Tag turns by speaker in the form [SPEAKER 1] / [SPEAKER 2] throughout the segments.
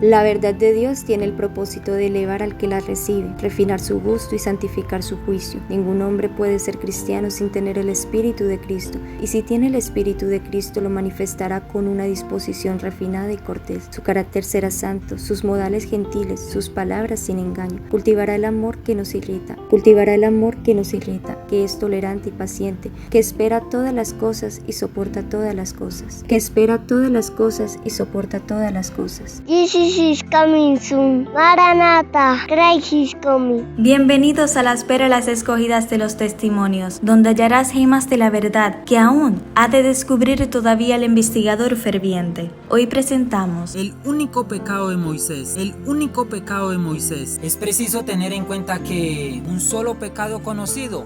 [SPEAKER 1] La verdad de Dios tiene el propósito de elevar al que la recibe, refinar su gusto y santificar su juicio. Ningún hombre puede ser cristiano sin tener el Espíritu de Cristo, y si tiene el Espíritu de Cristo lo manifestará con una disposición refinada y cortés. Su carácter será santo, sus modales gentiles, sus palabras sin engaño. Cultivará el amor que nos irrita, que es tolerante y paciente, que espera todas las cosas y soporta todas las cosas,
[SPEAKER 2] Jesus is coming soon. Maranatha, Christ is coming.
[SPEAKER 3] Bienvenidos a las pérolas escogidas de los testimonios, donde hallarás gemas de la verdad que aún ha de descubrir todavía el investigador ferviente. Hoy presentamos
[SPEAKER 4] el único pecado de Moisés. Es preciso tener en cuenta que un solo pecado conocido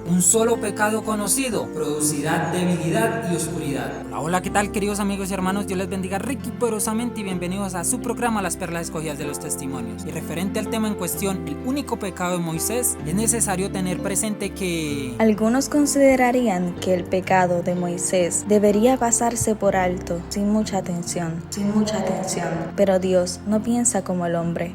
[SPEAKER 4] producirá debilidad y oscuridad. Hola, ¿qué tal, queridos amigos y hermanos? Dios les bendiga rico y poderosamente y bienvenidos a su programa Las Perlas Escogidas de los Testimonios. Y referente al tema en cuestión, el único pecado de Moisés, es necesario tener presente que
[SPEAKER 3] algunos considerarían que el pecado de Moisés debería pasarse por alto, sin mucha atención. Pero Dios no piensa como el hombre.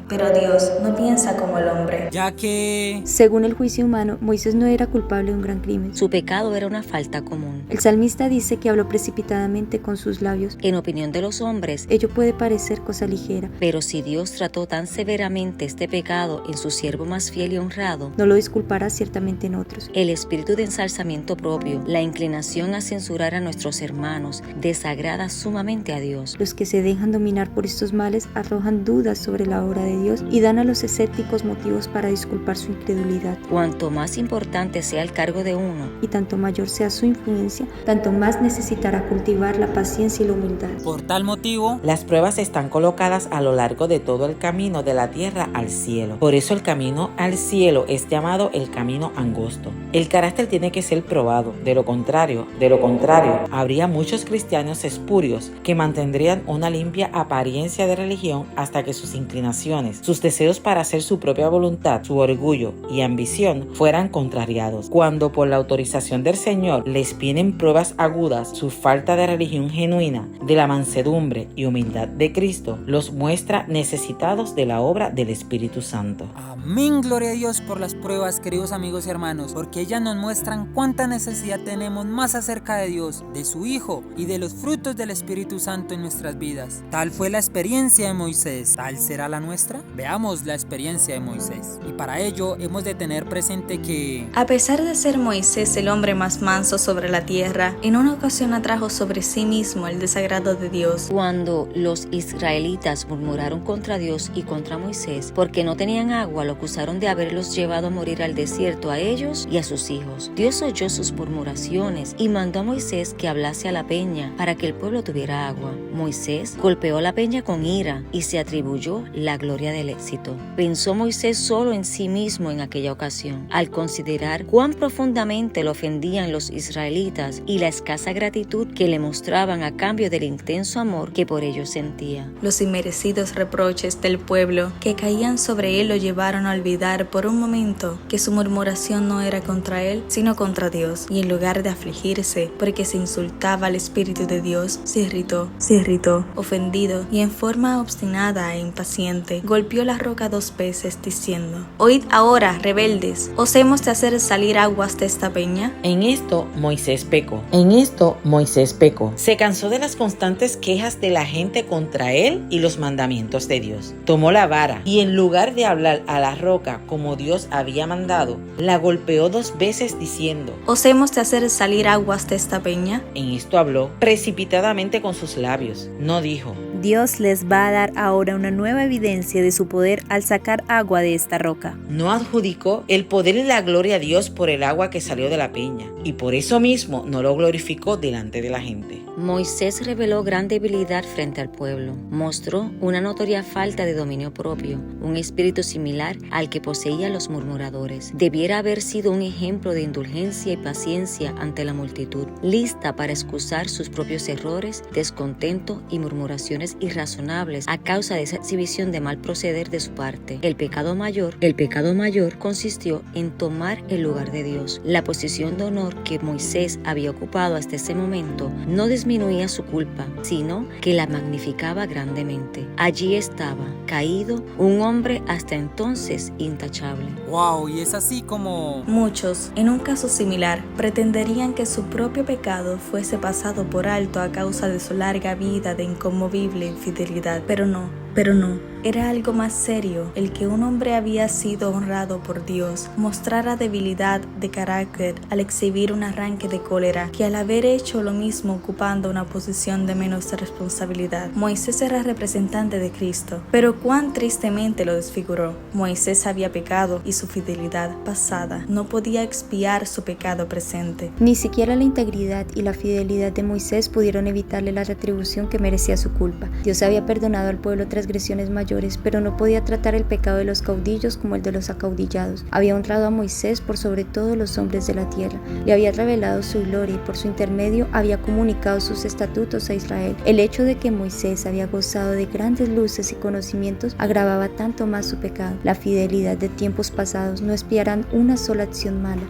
[SPEAKER 4] Ya que,
[SPEAKER 1] según el juicio humano, Moisés no era culpable de un gran crimen.
[SPEAKER 5] Su pecado era una falta común.
[SPEAKER 1] El salmista dice que habló precipitadamente con sus labios.
[SPEAKER 5] En opinión de los hombres,
[SPEAKER 1] Ello puede parecer cosa ligera.
[SPEAKER 5] pero si Dios trató tan severamente este pecado en su siervo más fiel y honrado,
[SPEAKER 1] No lo disculpará ciertamente en otros.
[SPEAKER 5] el espíritu de ensalzamiento propio, la inclinación a censurar a nuestros hermanos, desagrada sumamente a Dios.
[SPEAKER 1] Los que se dejan dominar por estos males arrojan dudas sobre la obra de Dios y dan a los escépticos motivos para disculpar su incredulidad.
[SPEAKER 5] Cuanto más importante sea el cargo de uno,
[SPEAKER 1] Y tanto mayor sea su influencia, tanto más necesitará cultivar la paciencia y la humildad.
[SPEAKER 4] por tal motivo,
[SPEAKER 6] Las pruebas están colocadas a lo largo de todo el camino de la tierra al cielo. Por eso el camino al cielo es llamado el camino angosto. El carácter tiene que ser probado. De lo contrario, habría muchos cristianos espurios que mantendrían una limpia apariencia de religión hasta que sus inclinaciones, sus deseos para hacer su propia voluntad, su orgullo y ambición fueran contrariados. Cuando por la autorización del Señor les vienen pruebas agudas, su falta de religión genuina, de la mansedumbre y humildad de Cristo, los muestra necesitados de la obra del Espíritu Santo.
[SPEAKER 4] amén, gloria a Dios por las pruebas, queridos amigos y hermanos, porque ellas nos muestran cuánta necesidad tenemos más acerca de Dios, de su Hijo y de los frutos del Espíritu Santo en nuestras vidas. Tal fue la experiencia de Moisés, ¿tal será la nuestra? Veamos la experiencia de Moisés. Y para ello hemos de tener presente que
[SPEAKER 3] a pesar de ser Moisés el hombre más manso sobre la tierra, en una ocasión atrajo sobre sí mismo el desagrado de Dios.
[SPEAKER 5] cuando los israelitas murmuraron contra Dios y contra Moisés porque no tenían agua, lo acusaron de haberlos llevado a morir al desierto a ellos y a sus hijos. Dios oyó sus murmuraciones y mandó a Moisés que hablase a la peña para que el pueblo tuviera agua. Moisés golpeó la peña con ira y se atribuyó la gloria del éxito. Pensó Moisés solo en sí mismo en aquella ocasión, al considerar cuán profundamente lo ofendían los israelitas y la escasa gratitud que le mostraban a cambio del intenso amor que por ellos sentía.
[SPEAKER 3] Los inmerecidos reproches del pueblo que caían sobre él lo llevaron a olvidar por un momento que su murmuración no era contra él, sino contra Dios, y en lugar de afligirse porque se insultaba al Espíritu de Dios, se irritó, ofendido y en forma obstinada e impaciente, golpeó la roca 2 veces diciendo: «Oíd ahora, rebeldes, ¿os hemos de hacer salir aguas de esta peña?»
[SPEAKER 6] En esto Moisés pecó. Se cansó de las constantes quejas de la gente contra él y los mandamientos de Dios. Tomó la vara y en lugar de hablar a la roca como Dios había mandado, la golpeó 2 veces diciendo:
[SPEAKER 3] «¿Os hemos de hacer salir aguas de esta peña?»
[SPEAKER 6] En esto habló precipitadamente con sus labios. No dijo:
[SPEAKER 7] Dios les va a dar ahora una nueva evidencia de su poder al sacar agua de esta roca.
[SPEAKER 6] No adjudicó el poder y la gloria a Dios por el agua que salió de la peña, y por eso mismo no lo glorificó delante de la gente.
[SPEAKER 5] Moisés reveló gran debilidad frente al pueblo. Mostró una notoria falta de dominio propio, un espíritu similar al que poseían los murmuradores. Debiera haber sido un ejemplo de indulgencia y paciencia ante la multitud, lista para excusar sus propios errores, descontento y murmuraciones consecuencias irrazonables a causa de esa exhibición de mal proceder de su parte. El pecado mayor consistió en tomar el lugar de Dios. La posición de honor que Moisés había ocupado hasta ese momento no disminuía su culpa, sino que la magnificaba grandemente. Allí estaba, caído, un hombre hasta entonces intachable.
[SPEAKER 4] Wow, y es así como...
[SPEAKER 3] Muchos, en un caso similar, pretenderían que su propio pecado fuese pasado por alto a causa de su larga vida de inconmovible infidelidad, pero no. Era algo más serio el que un hombre había sido honrado por Dios mostrara debilidad de carácter al exhibir un arranque de cólera que al haber hecho lo mismo ocupando una posición de menos responsabilidad. Moisés era representante de Cristo, pero cuán tristemente lo desfiguró. Moisés había pecado y su fidelidad pasada no podía expiar su pecado presente.
[SPEAKER 1] Ni siquiera la integridad y la fidelidad de Moisés pudieron evitarle la retribución que merecía su culpa. Dios había perdonado al pueblo transgresiones mayores, pero no podía tratar el pecado de los caudillos como el de los acaudillados. Había honrado a Moisés por sobre todos los hombres de la tierra, le había revelado su gloria y por su intermedio había comunicado sus estatutos a Israel. El hecho de que Moisés había gozado de grandes luces y conocimientos agravaba tanto más su pecado. La fidelidad de tiempos pasados no espiarán una sola acción mala.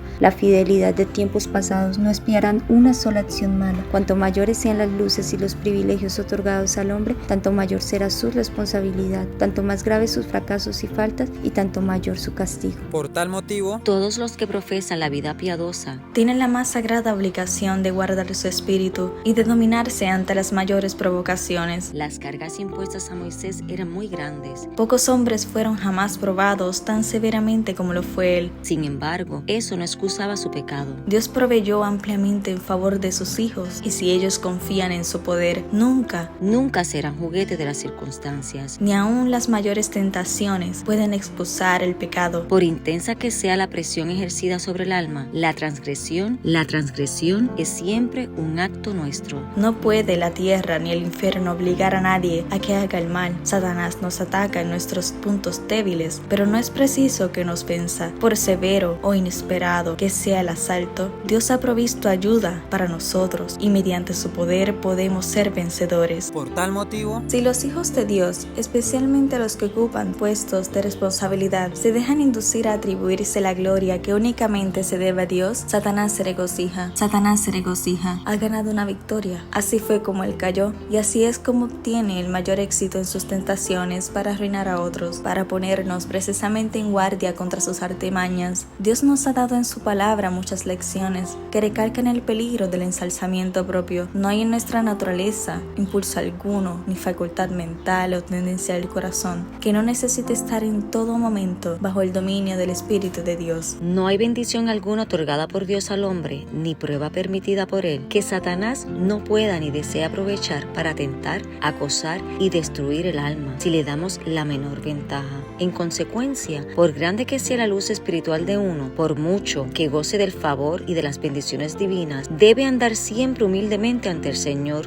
[SPEAKER 1] Cuanto mayores sean las luces y los privilegios otorgados al hombre, tanto mayor será su responsabilidad, tanto más graves sus fracasos y faltas y tanto mayor su castigo.
[SPEAKER 4] Por tal motivo,
[SPEAKER 5] todos los que profesan la vida piadosa
[SPEAKER 3] tienen la más sagrada obligación de guardar su espíritu y de dominarse ante las mayores provocaciones.
[SPEAKER 5] Las cargas impuestas a Moisés eran muy grandes.
[SPEAKER 3] Pocos hombres fueron jamás probados tan severamente como lo fue él.
[SPEAKER 5] Sin embargo, eso no excusaba su pecado.
[SPEAKER 3] Dios proveyó ampliamente en favor de sus hijos, y si ellos confían en su poder, nunca
[SPEAKER 5] serán juguete de las circunstancias.
[SPEAKER 3] Ni aun las mayores tentaciones pueden excusar el pecado.
[SPEAKER 5] Por intensa que sea la presión ejercida sobre el alma, la transgresión es siempre un acto nuestro.
[SPEAKER 3] No puede la tierra ni el infierno obligar a nadie a que haga el mal. Satanás nos ataca en nuestros puntos débiles, pero no es preciso que nos venza. Por severo o inesperado que sea el asalto, Dios ha provisto ayuda para nosotros y mediante su poder podemos ser vencedores.
[SPEAKER 4] por tal motivo,
[SPEAKER 3] Si los hijos de Dios, especialmente los que ocupan puestos de responsabilidad, se dejan inducir a atribuirse la gloria que únicamente se debe a Dios, Satanás se regocija. Ha ganado una victoria. Así fue como él cayó, y así es como obtiene el mayor éxito en sus tentaciones para arruinar a otros, para ponernos precisamente en guardia contra sus artimañas. Dios nos ha dado en su palabra muchas lecciones que recalcan el peligro del ensalzamiento propio. No hay en nuestra naturaleza impulso alguno, ni facultad mental o tendencia del corazón, que no necesite estar en todo momento bajo el dominio del Espíritu de Dios.
[SPEAKER 5] No hay bendición alguna otorgada por Dios al hombre, ni prueba permitida por él, que Satanás no pueda ni desee aprovechar para tentar, acosar y destruir el alma, si le damos la menor ventaja. En consecuencia, por grande que sea la luz espiritual de uno, por mucho que goce del favor y de las bendiciones divinas, debe andar siempre humildemente ante el Señor,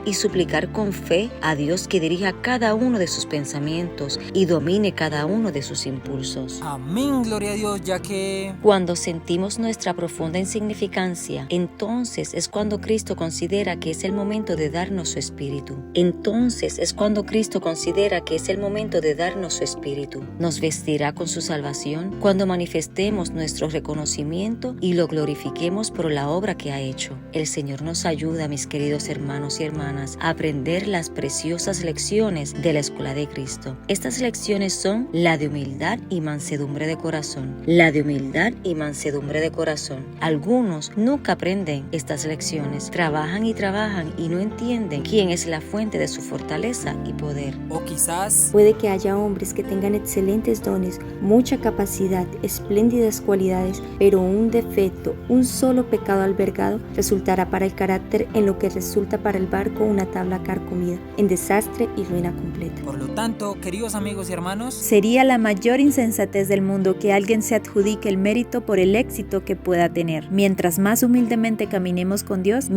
[SPEAKER 5] y suplicar con fe a Dios que dirija cada uno de sus pensamientos y domine cada uno de sus impulsos.
[SPEAKER 4] amén, gloria a Dios, ya que...
[SPEAKER 5] Cuando sentimos nuestra profunda insignificancia, entonces es cuando Cristo considera que es el momento de darnos su Espíritu. Nos vestirá con su salvación cuando manifestemos nuestro reconocimiento y lo glorifiquemos por la obra que ha hecho. El Señor nos ayuda, mis queridos hermanos y hermanas, a aprender las preciosas lecciones de la escuela de Cristo. Estas lecciones son la de humildad y mansedumbre de corazón. Algunos nunca aprenden estas lecciones, trabajan y no entienden quién es la fuente de su fortaleza y poder.
[SPEAKER 4] O quizás...
[SPEAKER 1] Puede que haya hombres que tengan excelentes dones, mucha capacidad, espléndidas cualidades, pero un defecto, un solo pecado albergado, resultará para el carácter en lo que resulta para el barco una tabla la carcomida, en desastre y ruina completa.
[SPEAKER 4] Por lo tanto, queridos amigos y hermanos,
[SPEAKER 7] Sería la mayor insensatez del mundo que alguien se adjudique el mérito por el éxito que pueda tener. Mientras más humildemente caminemos con Dios,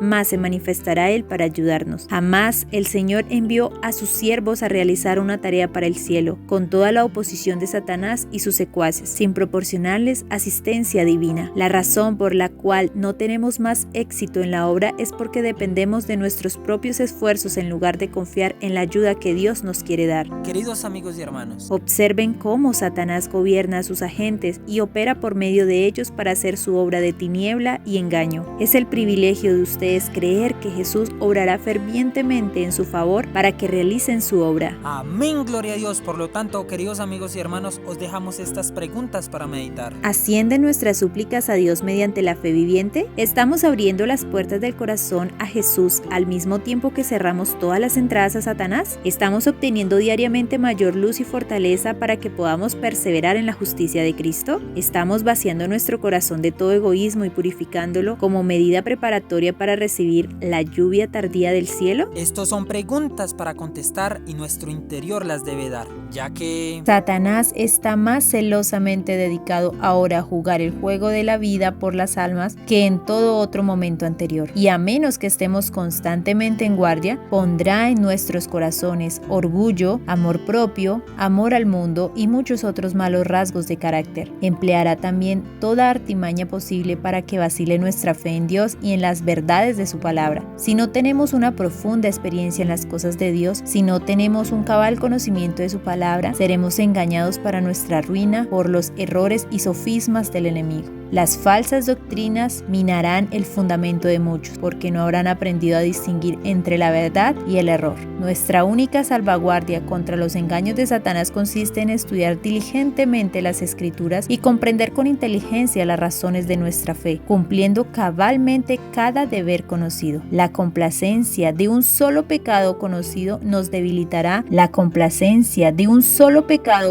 [SPEAKER 7] más se manifestará Él para ayudarnos. Jamás el Señor envió a sus siervos a realizar una tarea para el cielo, con toda la oposición de Satanás y sus secuaces, sin proporcionarles asistencia divina. La razón por la cual no tenemos más éxito en la obra es porque dependemos de nuestros propios esfuerzos en lugar de confiar en la ayuda que Dios nos quiere dar.
[SPEAKER 4] queridos amigos y hermanos,
[SPEAKER 7] Observen cómo Satanás gobierna a sus agentes y opera por medio de ellos para hacer su obra de tiniebla y engaño. Es el privilegio de ustedes creer que Jesús obrará fervientemente en su favor para que realicen su obra.
[SPEAKER 4] amén, gloria a Dios. Por lo tanto, queridos amigos y hermanos, os dejamos estas preguntas para meditar.
[SPEAKER 7] ¿Ascienden nuestras súplicas a Dios mediante la fe viviente? ¿Estamos abriendo las puertas del corazón a Jesús al mismo tiempo que cerramos todas las entradas a Satanás? ¿Estamos obteniendo diariamente mayor luz y fortaleza para que podamos perseverar en la justicia de Cristo? ¿Estamos vaciando nuestro corazón de todo egoísmo y purificándolo como medida preparatoria para recibir la lluvia tardía del cielo?
[SPEAKER 4] Estos son preguntas para contestar y nuestro interior las debe dar, ya que
[SPEAKER 7] Satanás está más celosamente dedicado ahora a jugar el juego de la vida por las almas que en todo otro momento anterior. Y a menos que estemos constantemente en guardia, pondrá en nuestros corazones orgullo, amor propio, amor al mundo y muchos otros malos rasgos de carácter. Empleará también toda artimaña posible para que vacile nuestra fe en Dios y en las verdades de su palabra. Si no tenemos una profunda experiencia en las cosas de Dios, si no tenemos un cabal conocimiento de su palabra, seremos engañados para nuestra ruina por los errores y sofismas del enemigo. Las falsas doctrinas minarán el fundamento de muchos, porque no habrán aprendido a distinguir entre la verdad y el error. Nuestra única salvaguardia contra los engaños de Satanás consiste en estudiar diligentemente las Escrituras y comprender con inteligencia las razones de nuestra fe, cumpliendo cabalmente cada deber conocido. La complacencia de un solo pecado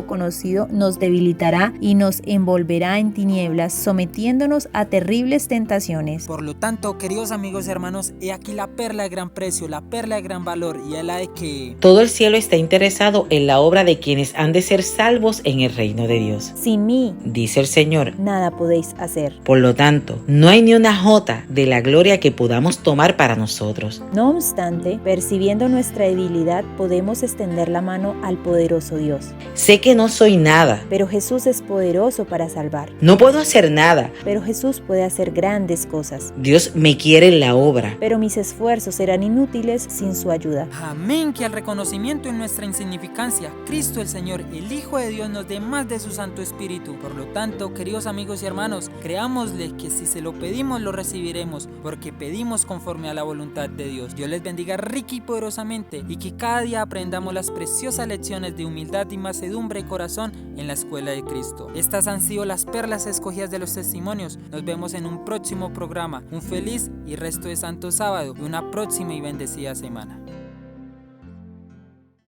[SPEAKER 7] conocido nos debilitará. Y nos envolverá en tinieblas, sometiéndonos a terribles tentaciones.
[SPEAKER 4] por lo tanto, queridos amigos y hermanos, he aquí la perla de gran precio, la perla de gran valor, y es la de que
[SPEAKER 6] Todo el cielo está interesado en la obra de quienes han de ser salvos en el reino de Dios,
[SPEAKER 7] Sin mí,
[SPEAKER 6] dice el Señor.
[SPEAKER 7] nada podéis hacer.
[SPEAKER 6] Por lo tanto, no hay ni una jota de la gloria que podamos tomar para nosotros.
[SPEAKER 7] No obstante, percibiendo nuestra debilidad, podemos extender la mano al poderoso Dios.
[SPEAKER 6] Sé que no soy nada,
[SPEAKER 7] Pero Jesús es poderoso para salvar.
[SPEAKER 6] no puedo hacer nada.
[SPEAKER 7] Pero Jesús puede hacer grandes cosas.
[SPEAKER 6] Dios me quiere en la obra.
[SPEAKER 7] Pero mis esfuerzos serán inútiles sin su ayuda.
[SPEAKER 4] amén, que al reconocimiento en nuestra insignificancia, Cristo el Señor, el Hijo de Dios, nos dé más de su Santo Espíritu. Por lo tanto, queridos amigos y hermanos, creámosle que si se lo pedimos, lo recibiremos, porque pedimos conforme a la voluntad de Dios. Dios les bendiga rica y poderosamente, y que cada día aprendamos las preciosas lecciones de humildad y mansedumbre de corazón en la escuela de Cristo. Estas han sido las perlas escogidas de los testimonios. Nos vemos en un próximo programa. Un feliz y resto de santo sábado y una próxima y bendecida semana.